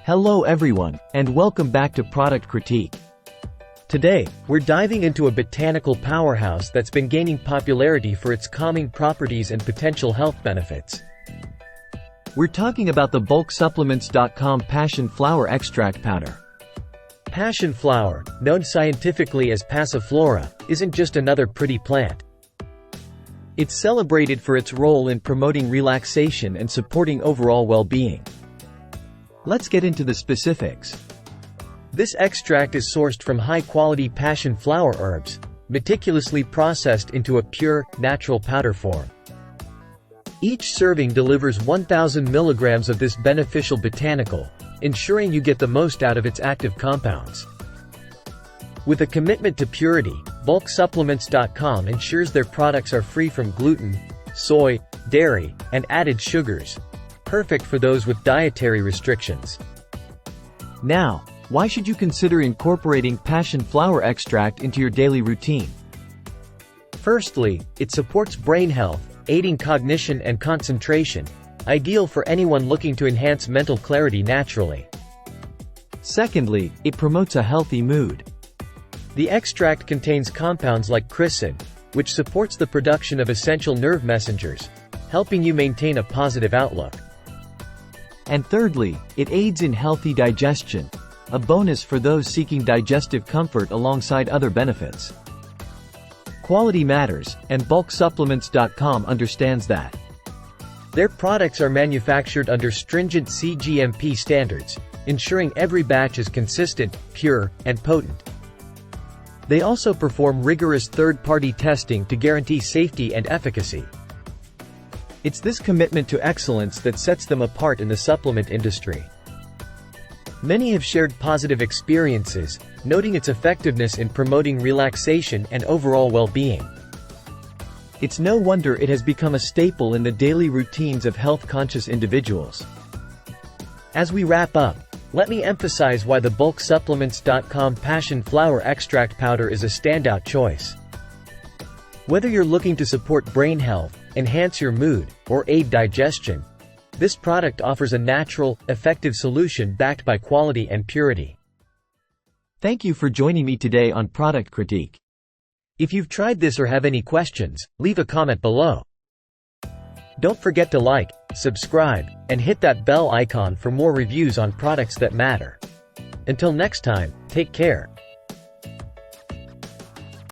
Hello everyone, and welcome back to Product Critique. Today, we're diving into a botanical powerhouse that's been gaining popularity for its calming properties and potential health benefits. We're talking about the bulksupplements.com Passionflower Extract Powder. Passionflower, known scientifically as Passiflora, isn't just another pretty plant. It's celebrated for its role in promoting relaxation and supporting overall well-being. Let's get into the specifics. This extract is sourced from high-quality passionflower herbs, meticulously processed into a pure, natural powder form. Each serving delivers 1,000 milligrams of this beneficial botanical, ensuring you get the most out of its active compounds. With a commitment to purity, bulksupplements.com ensures their products are free from gluten, soy, dairy, and added sugars, perfect for those with dietary restrictions. Now, why should you consider incorporating passionflower extract into your daily routine? Firstly, it supports brain health, aiding cognition and concentration, ideal for anyone looking to enhance mental clarity naturally. Secondly, it promotes a healthy mood. The extract contains compounds like chrysin, which supports the production of essential nerve messengers, helping you maintain a positive outlook. And thirdly, it aids in healthy digestion, a bonus for those seeking digestive comfort alongside other benefits. Quality matters, and bulksupplements.com understands that. Their products are manufactured under stringent CGMP standards, ensuring every batch is consistent, pure, and potent. They also perform rigorous third-party testing to guarantee safety and efficacy. It's this commitment to excellence that sets them apart in the supplement industry. Many have shared positive experiences, noting its effectiveness in promoting relaxation and overall well-being. It's no wonder it has become a staple in the daily routines of health-conscious individuals. As we wrap up, let me emphasize why the bulksupplements.com Passionflower Extract Powder is a standout choice. Whether you're looking to support brain health, enhance your mood, or aid digestion, this product offers a natural, effective solution backed by quality and purity. Thank you for joining me today on Product Critique. If you've tried this or have any questions, leave a comment below. Don't forget to like, subscribe, and hit that bell icon for more reviews on products that matter. Until next time, take care.